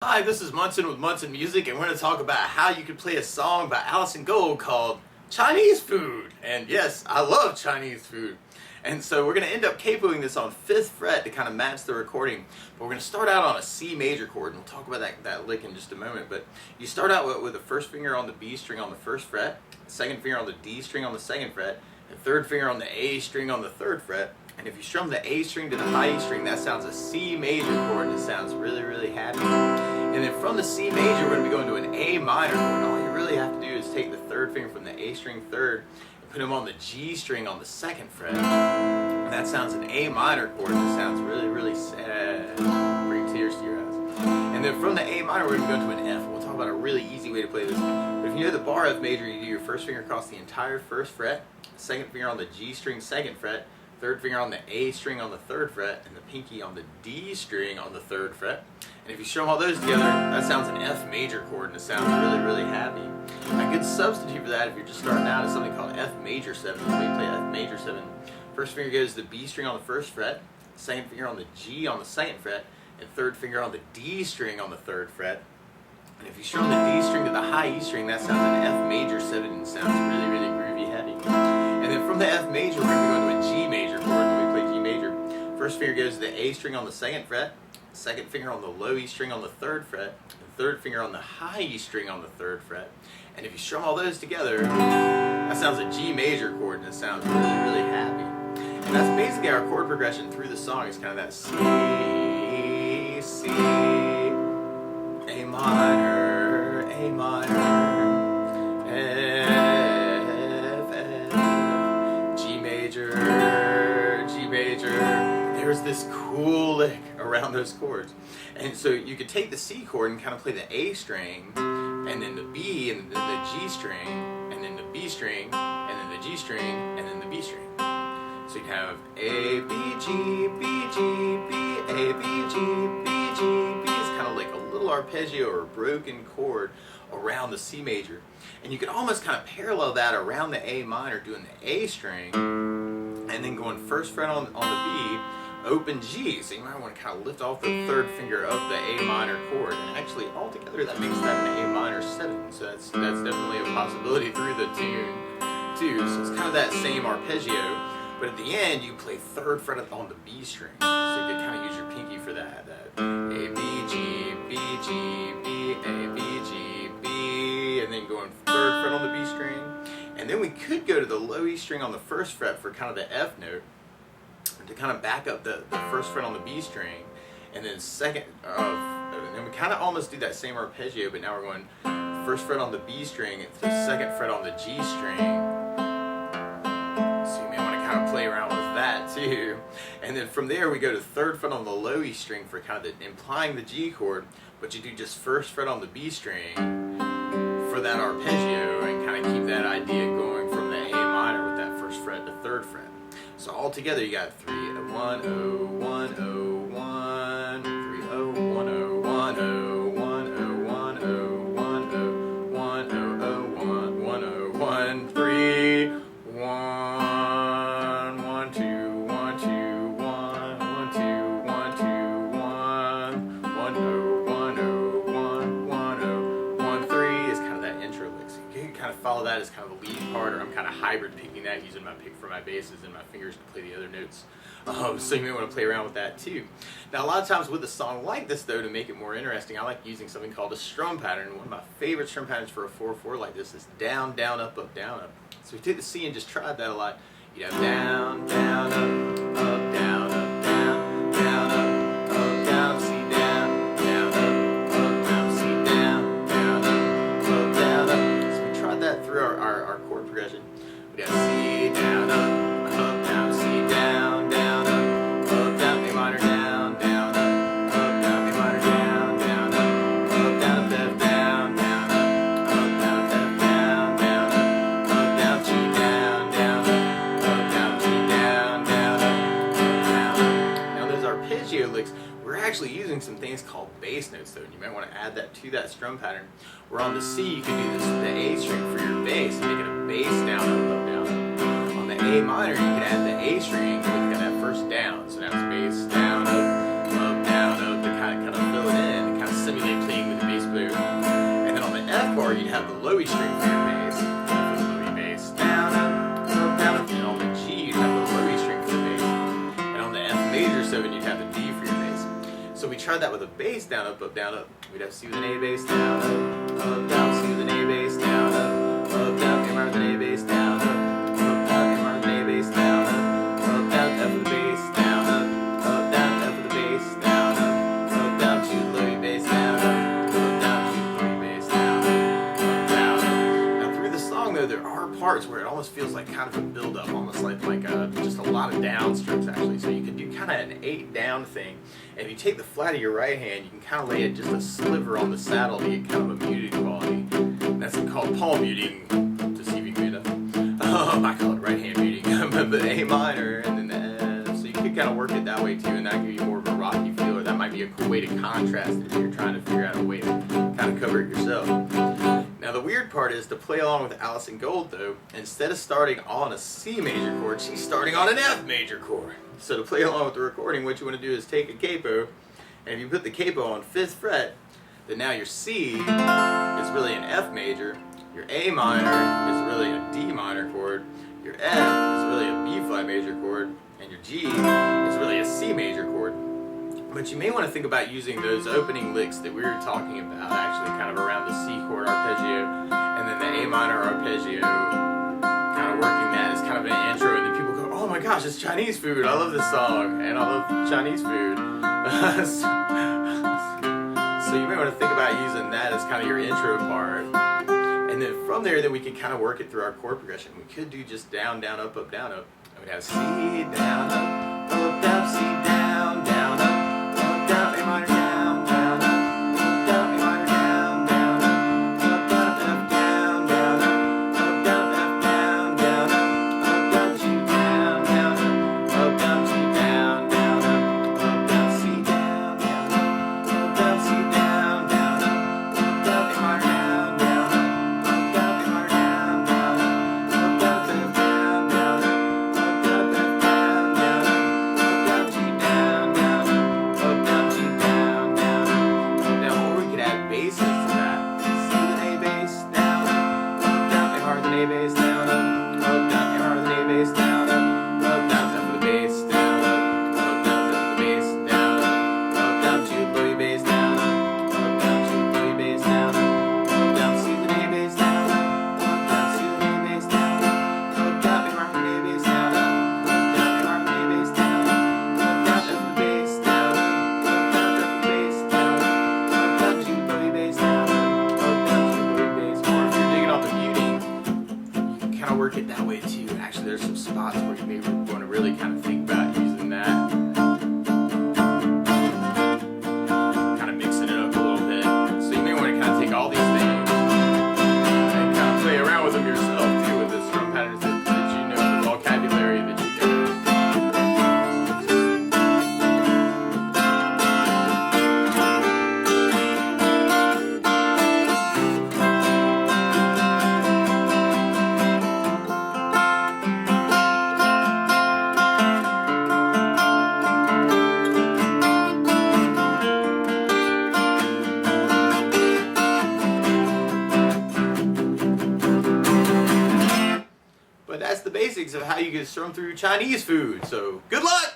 Hi, this is Munson with Munson Music, and we're going to talk about how you can play a song by Alison called Chinese Food. And yes, I love Chinese food. And so we're going to end up capoing this on 5th fret to kind of match the recording. But we're going to start out on a C major chord, and we'll talk about that lick in just a moment. But you start out with the first finger on the B string on the 1st fret, second finger on the D string on the 2nd fret, and third finger on the A string on the 3rd fret. And if you strum the A string to the high E string, that sounds a C major chord, and it sounds really, really happy. And then from the C major, we're going to be going to an A minor chord. All you really have to do is take the 3rd finger from the A string 3rd and put them on the G string on the 2nd fret. And that sounds an A minor chord, and it sounds really, really sad. Bring tears to your eyes. And then from the A minor, we're going to go to an F. We'll talk about a really easy way to play this. But if you know the bar F major, you do your first finger across the entire 1st fret, second finger on the G string 2nd fret, third finger on the A string on the 3rd fret, and the pinky on the D string on the 3rd fret. And if you strum all those together, that sounds an F major chord, and it sounds really, really happy. A good substitute for that, if you're just starting out, is something called F major 7. So you play F major 7. First finger goes to the B string on the 1st fret, second finger on the G on the 2nd fret, and third finger on the D string on the 3rd fret. And if you strum the D string to the high E string, that sounds an F major 7, and sounds really, really groovy, happy. And then from the F major, we're going to go into a G major chord. When we play G major, first finger goes to the A string on the 2nd fret, second finger on the low E string on the 3rd fret, and third finger on the high E string on the 3rd fret. And if you strum all those together, that sounds a G major chord, and it sounds really, really happy. And that's basically our chord progression through the song. It's kind of that C, C, A minor, A minor, F, F, G major, G major. There's this cool lick around those chords. And so you could take the C chord and kind of play the A string, and then the B, and then the G string, and then the B string, and then the G string, and then the B string. So you have A, B, G, B, G, B, A, B, G, B, G, B. It's kind of like a little arpeggio or a broken chord around the C major. And you can almost kind of parallel that around the A minor, doing the A string, and then going 1st fret on the B, open G. So you might want to kind of lift off the 3rd finger of the A minor chord. And actually, altogether, that makes that an A minor 7. So that's definitely a possibility through the tune, too. So it's kind of that same arpeggio. But at the end, you play 3rd fret on the B string. So you can kind of use your pinky for that. A, B, G, B, G, B, A, B, G, B. And then going 3rd fret on the B string. And then we could go to the low E string on the 1st fret for kind of the F note, to kind of back up the 1st fret on the B string. And then and we kind of almost do that same arpeggio, but now we're going 1st fret on the B string to the 2nd fret on the G string. Play around with that too. And then from there we go to 3rd fret on the low E string for kind of implying the G chord, but you do just 1st fret on the B string for that arpeggio, and kind of keep that idea going from the A minor with that 1st fret to 3rd fret. So all together you got 3, 1, 0, 1, 0, 1, 3, 0, 1, 0, 1, 0, 1, 0, 1, 0, 1, 0, 1, 0, 0, 1, 1, 0, 1, 3, 1. Follow that as kind of a lead part, or I'm kind of hybrid picking that, using my pick for my basses and my fingers to play the other notes. So you may want to play around with that too. Now a lot of times with a song like this though, to make it more interesting, I like using something called a strum pattern. One of my favorite strum patterns for a 4/4 like this is down, down, up, up, down, up. So we take the C and just tried that a lot. You'd have down, down, up, up, down, up, down, down, up, down, C, down, down, up, down, C, down, down, up, down, up. So we tried that through our chord progression. We'd have C, down, up, down, C, down, down, up, down, A minor, down, down, up, down, A minor, down, down, up, down, F, down, down, up, down, F, down, down, down, G, down, down, down, G, down, down, down. Now those arpeggio licks, we're actually using some things called bass notes though, and you might want to add that to that strum pattern. Where on the C you can do the A string for your bass and make it a bass down, up, down, up. On the A minor you can add the A string to get that first down. So now it's bass down, up, down, up, to kind of fill it in, and kind of simulate playing Lowy string for your bass. For the Lowy bass. Down, up, down, up. And on the G, you'd have the Lowy string for the bass. And on the F major 7, you'd have the D for your bass. So we tried that with a bass, down, up, down, up. We'd have C with an A bass, down, up, down, C with an A bass, down, up, down, A minor with an A bass, down, up, down, A minor with an A bass, down, up, down, F with the bass, down, up, down, F with the bass, down, up, down, to the Lowy bass, down, down, to the Lowy bass, down, down. Now through the song though, there are parts where it almost feels like kind of a build-up, almost like just a lot of down strokes actually. So you can do kind of an 8 down thing. And if you take the flat of your right hand, you can kind of lay it just a sliver on the saddle to get kind of a muted quality. That's called palm muting, to see if you can get it. I call it right hand muting. But A minor and then the F. So you could kind of work it that way too, and that give you more of a rocky feel. Or that might be a cool way to contrast it if you're trying to figure out a way to kind of cover it yourself. Now the weird part is to play along with Alison Gold though, instead of starting on a C major chord, she's starting on an F major chord. So to play along with the recording, what you want to do is take a capo, and if you put the capo on 5th fret, then now your C is really an F major, your A minor is really a D minor chord, your F is really a B flat major chord, and your G is really a C major chord. But you may want to think about using those opening licks that we were talking about, actually kind of around the C chord arpeggio, and then the A minor arpeggio, kind of working that as kind of an intro, and then people go, oh my gosh, it's Chinese food, I love this song, and I love Chinese food. So you may want to think about using that as kind of your intro part. And then from there, then we can kind of work it through our chord progression. We could do just down, down, up, down, up. And we'd have C, down, up, down, C, down, down, up, down, A minor, down, down, up, down, A minor, down, down, up, down, F, down, down, up, down, F, down, down, up, down, G, down, down, up, down, G, down, down, up, down, C, down, down, up, down, C, down, down, up, down, A minor, down, down, up, down, A minor, down, down, up, down, F, down, down, up, down, F, down, down, up, down, G, down, down, up, down, G, down, down. Now, or we could add basses to that. C with an A bass, down, up, down, A minor with an A bass, down, up, down, A minor with an A bass, down, up, down, F with a bass, down, up, down, F with a bass, down, up, down, to the Lowy bass, down, up, down, to the Lowy bass, down, up, down, C with an A bass, down, up, down, C with an A bass, down, up, down, A minor with an A bass, down, up, down, A minor with an A bass, down, up, down, F with a bass, down, up, down, F with a bass, down, up, down, to the Lowy bass, down, up, down, to the Lowy bass. Or if you're digging off the muting, you can kind of work it that way too. Actually, there's some spots where you may want to really kind of think about using that. Kind of mixing it up a little bit. So you may want to kind of take all these things and kind of play around with them yourself too, with the strum patterns that you know, the vocabulary that you know. But that's the basics of how you can strum through Chinese food. So good luck!